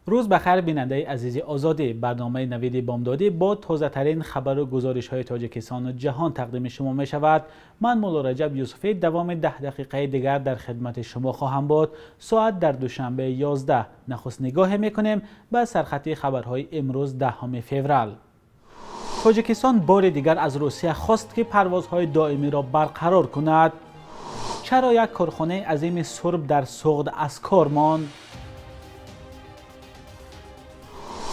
روز بخیر بیننده عزیز آزادی، برنامه نوید بامدادی با تازه ترین خبر و گزارش های تاجیکستان و جهان تقدیم شما می شود. من مولا رجب یوسفی دوام 10 دقیقه دیگر در خدمت شما خواهم بود. ساعت در دوشنبه 11 نخست نگاه می کنیم به سرخط خبرهای امروز 10 فوریه. تاجیکستان بار دیگر از روسیه خواست که پروازهای دائمی را برقرار کند. چرا یک کارخانه عظیم سرب در سوغد از کار ماند؟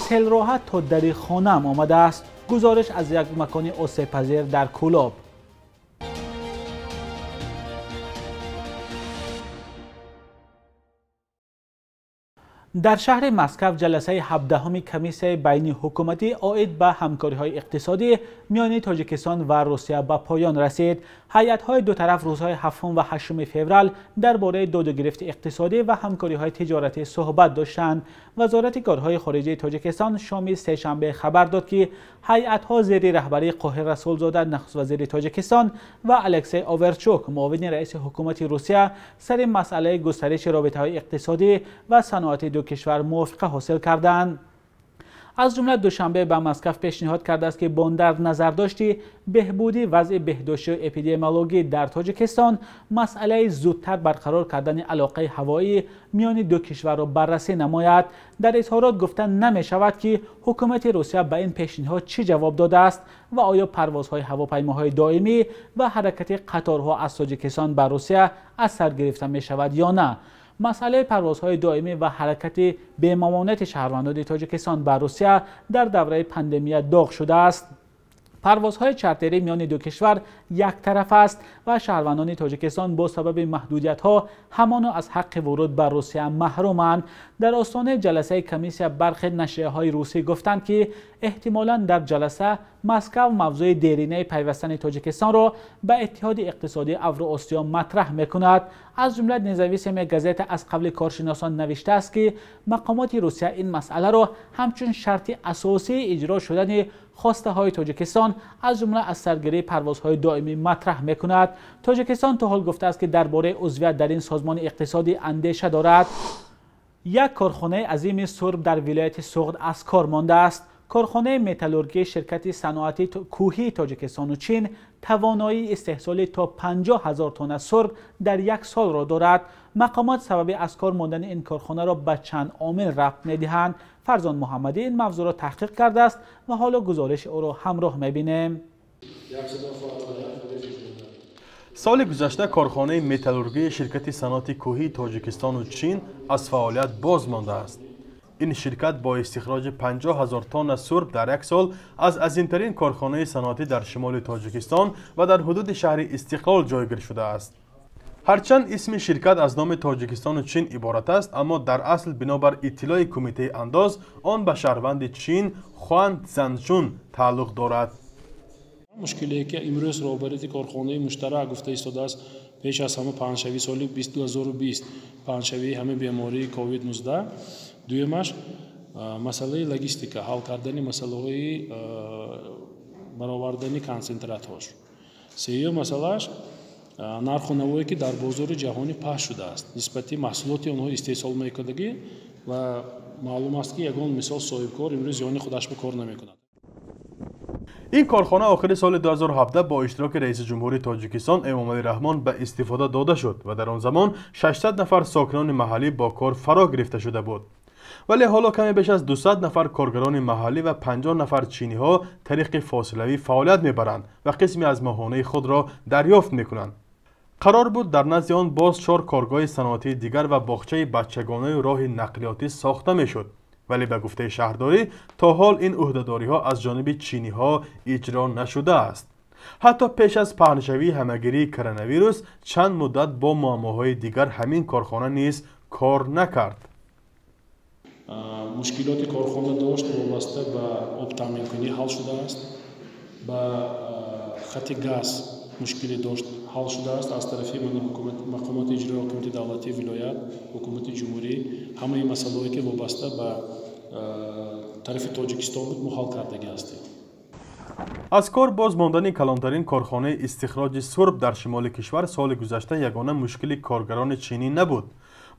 سیل راحت تا در خانه‌ام آمده است. گزارش از یک مکان آسیب پذیر در کولاب. در شهر مسکو جلسه 17 کمیسیون بین حکومتی عاید به همکاری‌های اقتصادی میان تاجیکستان و روسیه به پایان رسید. هیئت‌های دو طرف روزهای 7 و 8 فوریه درباره دادوگرفت اقتصادی و همکاری‌های تجارتی صحبت داشتند. وزارت کارهای خارجه تاجیکستان شام سه‌شنبه خبر داد که هیئت‌ها زیر رهبری قاهر رسولزاده نخست وزیر تاجیکستان و الکسی آورچوک معاون رئیس حکومت روسیه سر مسئله گسترش رابطه‌های اقتصادی و صنعتی دو کشور موافقه حاصل کردند. از جمله دوشنبه به مسکو پیشنهاد کرده است که با در نظر داشتی بهبودی وضع بهداشتی و اپیدمیولوژی در تاجیکستان مسئله زودتر برقرار کردن علاقه هوایی میان دو کشور را بررسی نماید. در اظهارات گفته نمی شود که حکومت روسیه به این پیشنهاد چه جواب داده است و آیا پروازهای هواپیماهای دائمی و حرکت قطارها از تاجیکستان به روسیه از سر گرفته می شود یا نه. مسئله پروازهای دائمی و حرکت به ممانعت شهروندان تاجیکستان به روسیه در دوره پاندمی داغ شده است. پروازهای چارتری میان دو کشور یک طرف است و شهروندان تاجیکستان با سبب محدودیت‌ها همانا از حق ورود به روسیه محرومند. در آستانه جلسه کمیسیون برخی نشریه‌های روسی گفتند که احتمالاً در جلسه مسکو موضوع دیرینه پیوستن تاجیکستان را به اتحاد اقتصادی اوراسیا مطرح می‌کند. از جمله نویس گزیت از قبل کارشناسان نوشته است که مقامات روسیه این مسئله را همچون شرط اساسی اجرا شدن خواسته های تاجیکستان از جمله از سرگیری پروازهای دائمی مطرح می‌کند. تاجیکستان تا حال گفته است که درباره عضویت در این سازمان اقتصادی اندیشه دارد. یک کارخانه عظیم سرب در ولایت سوغد از کار مانده است. کارخانه متالورژی شرکت صنعتی کوهی تاجیکستان و چین توانایی استحصال تا 50,000 تن سرب در یک سال را دارد. مقامات سبب از کار ماندن این کارخانه را به چند عامل ربط می‌دهند. فرزان محمدی این موضوع را تحقیق کرده است و حالا گزارش او را همراه می‌بینیم. سال گذشته کارخانه متالورژی شرکت صنعتی کوهی تاجیکستان و چین از فعالیت باز مانده است. این شرکت با استخراج 50,000 تن سرب در یک سال از عظیم‌ترین کارخانه صنعتی در شمال تاجیکستان و در حدود شهر استقلال جایگیر شده است. هرچند اسم شرکت از نام تاجیکستان و چین عبارت است، اما در اصل بنابر اطلاع کمیته انداز آن به شهروند چین خوان زنچون تعلق دارد. مشکلی که امروز روبروی کارخانه مشترک گفته ایستاده است پیش از همه پنجشنبه سال 2020 پنجشنبه همه بیماری کووید 19 دویمش مسئله لوجستیکا حل کردن مسئله برآوردن کنسنتراتور. سوم مسئلهش نرخ نوایی که در بازار جهانی پخش شده است نسبت محصولات آنها استحصال می‌کنندگی و معلوم است که یگان مثال صاحبکار امروز یعنی خودش به کار نمی‌کند. این کارخانه آخر سال 2017 با اشتراک رئیس جمهوری تاجیکستان امامعلی رحمان به استفاده داده شد و در آن زمان 600 نفر ساکنان محلی با کار فرا گرفته شده بود. ولی حالا کمی بیش از 200 نفر کارگران محلی و 50 نفر چینی ها طریق فاصلوی فعالیت میبرند و قسمی از ماهانه خود را دریافت میکنند. قرار بود در نزد آن باز 4 کارگاه صنعتی دیگر و باغچه بچگانه و راه نقلیاتی ساخته میشد، ولی به گفته شهرداری تا حال این عهدهداری ها از جانب چینی ها اجرا نشده است. حتی پیش از پهنشوی همهگیری کرونا ویروس چند مدت با معماهای دیگر همین کارخانه نیز کار نکرد. مشکلات کارخانه داشت وابسته به آب تامین کنی حل شده است. با خط گاز مشکلی داشت حل شده است از طرف مقامات اجرایی حکومت دولتی ولایت حکومت جمهوری همه مسائلی که وابسته به طرف تاجیکستان بود حل کرده است. از کار باز ماندن کلانترین کارخانه استخراج سرب در شمال کشور سال گذشته یگانه مشکل کارگران چینی نبود.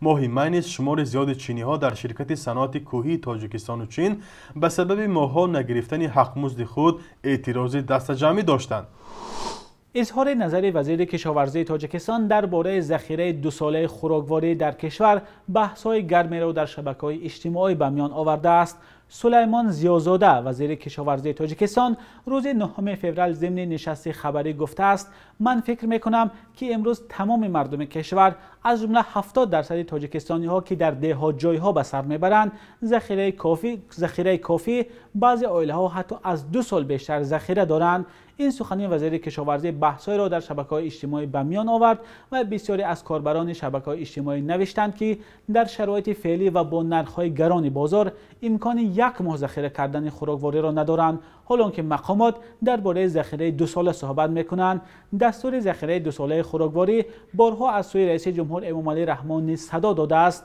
ماهی مای نیز شمار زیاد چینی ها در شرکت صنعت کوهی تاجیکستان و چین به سبب ماهها نگرفتن حق مزد خود اعتراض دست جمعی داشتند. اظهار نظر وزیر کشاورزی تاجیکستان درباره ذخیره 2 ساله خوراکواری در کشور بحث‌های گرمی را در شبکه‌های اجتماعی به میان آورده است. سلیمان زیازاده وزیر کشاورزی تاجیکستان روز 9 فوریه ضمن نشست خبری گفته است: من فکر می‌کنم که امروز تمام مردم کشور از جمله 70% تاجیکستانی‌ها که در دهات جای‌ها به سر می‌برند ذخیره کافی، بعضی عائله‌ها حتی از 2 سال بیشتر ذخیره دارند. این سخنی وزیر کشاورزی بحث‌های را در شبکه‌های اجتماعی به میان آورد و بسیاری از کاربران شبکه‌های اجتماعی نوشتند که در شرایط فعلی و با نرخ‌های گران بازار امکان 1 ماه ذخیره کردن خوراکواری را ندارند، حالانکه مقامات درباره ذخیره 2 ساله صحبت می‌کنند. دستور ذخیره 2 ساله خوراکواری بارها از سوی رئیس جمهور امامعلی رحمان نیز صدا داده است.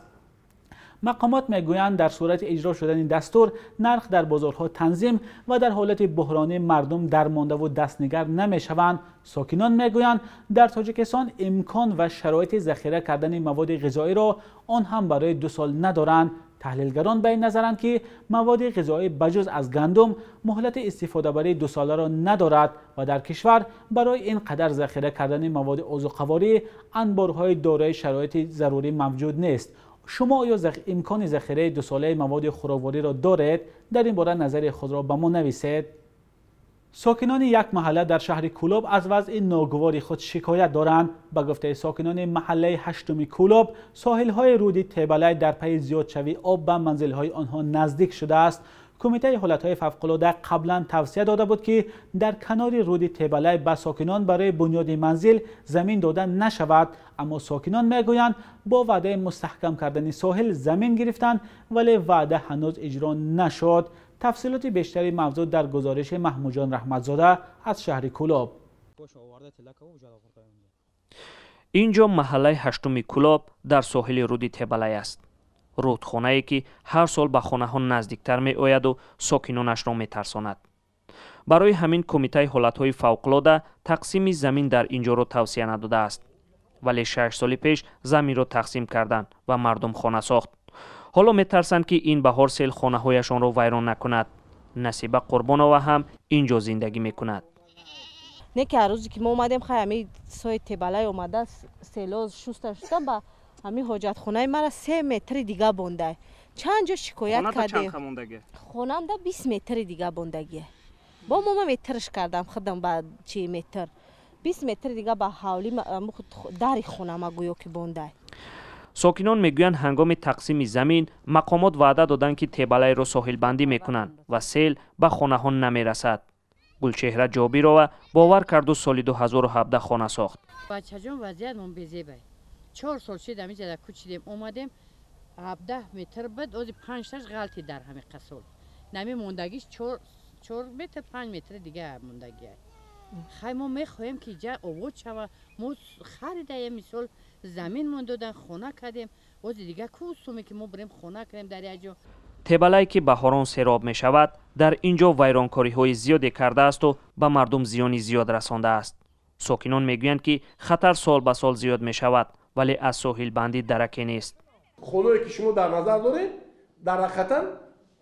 مقامات میگویند در صورت اجرا شدن این دستور نرخ در بازارها تنظیم و در حالت بحرانی مردم درمانده و دستنگر نمیشوند. ساکنان میگویند در تاجیکستان امکان و شرایط ذخیره کردن مواد غذایی را آن هم برای 2 سال ندارند. تحلیلگران به این نظرند که مواد غذایی بجز از گندم مهلت استفاده برای 2 ساله را ندارد و در کشور برای اینقدر ذخیره کردن مواد عضوخواری انبارهای دارای شرایط ضروری موجود نیست. شما آیا امکان ذخیره 2 ساله مواد خوراکواری را دارید؟ در این باره نظر خود را به ما نویسید. ساکنان یک محله در شهر کولاب از وضع ناگوار خود شکایت دارند. به گفته ساکنان محله 8 کولاب، ساحل‌های رود تیبلای در پی زیادشوی آب به منزل‌های آنها نزدیک شده است. کمیته حالتهای فوق‌العاده قبلا توصیه داده بود که در کنار رود تیبلای به ساکنان برای بنیاد منزل زمین داده نشود، اما ساکنان میگویند با وعده مستحکم کردن ساحل زمین گرفتند ولی وعده هنوز اجرا نشد. تفصیلات بیشتری موضوع در گزارش محمود جان رحمتزاده از شهر کولاب. اینجا محله 8 کولاب در ساحل رود تیبلای است. رودخانه‌ای که هر سال به خانه‌ها نزدیکتر می‌آید و ساکنانش را می‌ترساند. برای همین کمیته حالت‌های فوق‌العاده تقسیم زمین در اینجا را توصیه نداده است. ولی 6 سال پیش زمین را تقسیم کردند و مردم خانه ساخت. حالا می‌ترسند که این بهار سیل خانه‌هایشان را ویران نکند. نصیبه قربانова هم اینجا زندگی می‌کند. نه که روزی که ما اومدیم خیلی سایت تیبلای اومده سیلو شسته با همین حاجت خونه مرا 3 متر دیگه بونده. چند جا شکایت کردیم. خونم ده 20 متر دیگه بوندگیه. با ما مترش کردم خودم با 4 متر 20 متر دیگه با حوالی در خونم گویا که بونده. ساکنان میگویند هنگام تقسیم زمین مقامات وعده دادند که تیبلای را ساحل بندی میکنند و سیل به خانه ها نمیرسد. گلچهره جابیرова باور کرد و سال 2017 خانه ساخت. بچه جان وضعیت من بزیبه. 4 سال شد همین جدا کوچیدیم اومدیم 17 متر بعد از 5 تاش غلطی در همین قصول نمی موندگیش 4 متر 5 متر دیگه موندگیه. خیلی ما میخوایم که جا آورد شوه ما خریده مثال زمین من دادن خونه کردیم از دیگه کوسومی که ما بریم خونه کردیم در اینجا. تیبلایی که بهاران سیراب می شود در اینجا ویرانکاری های زیادی کرده است و به مردم زیانی زیاد رسانده است. ساکنان میگویند که خطر سال به سال زیاد می شود ولی از ساحل بندی درکی نیست. خونه‌ای که شما در نظر دارید در حقیقت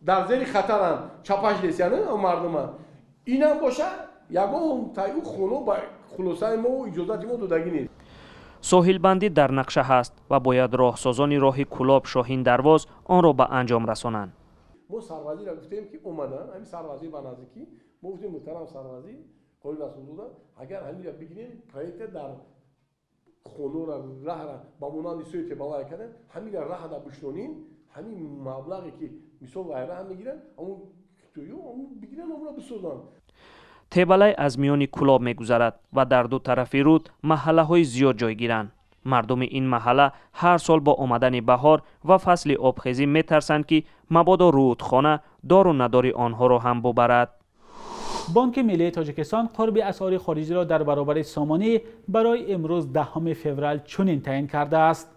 در زیر خطرن چپش لیسیانه و مردم اینم باشه یگان تایو خونه با خلاصه ما و اجازت ما دادگی نیست. ساحل بندی در نقشه هست و باید راهسازان راه کولاب شاهین درواز آن را به انجام رسانند. ما سروازی را گفتیم که اومدن همین سروازی به نزدیکی ما گفتیم محترم سروازی قول رسول دادن اگر همین را بگیریم پروژه در خونه را راه را با مونان سوی تیبلای کردن همین راه را بشنونیم همین مبلغی که مثال وایره هم میگیرن اون تویو اون بگیرن اون را بسازن. تیبلای از میان کولاب میگذرد و در دو طرف رود محله های زیاد جای گیرند. مردم این محله هر سال با آمدن بهار و فصل آبخیزی میترسند که مبادا رودخانه دار و نداری آنها را هم ببرد. بانک ملی تاجیکستان قرب اسعار خارجی را در برابر سامانی برای امروز 10 فوریه چنین تعیین کرده است.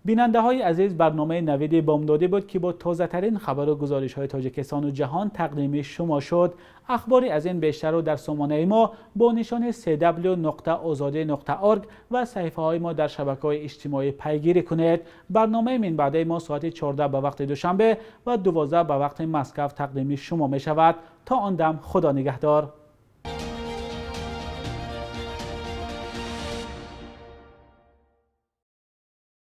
بیننده های عزیز، برنامه نوید بامدادی بود که با تازه ترین خبر و گزارش های تاجیکستان و جهان تقدیم شما شد. اخباری از این بیشتر رو در سامانه ما با نشان www.azadi.org و صفحه های ما در شبکه‌های اجتماعی پیگیری کنید. برنامه من بعد ما ساعت 14 به وقت دوشنبه و 12 به وقت مسکو تقدیم شما می شود. تا آن دم خدا نگهدار.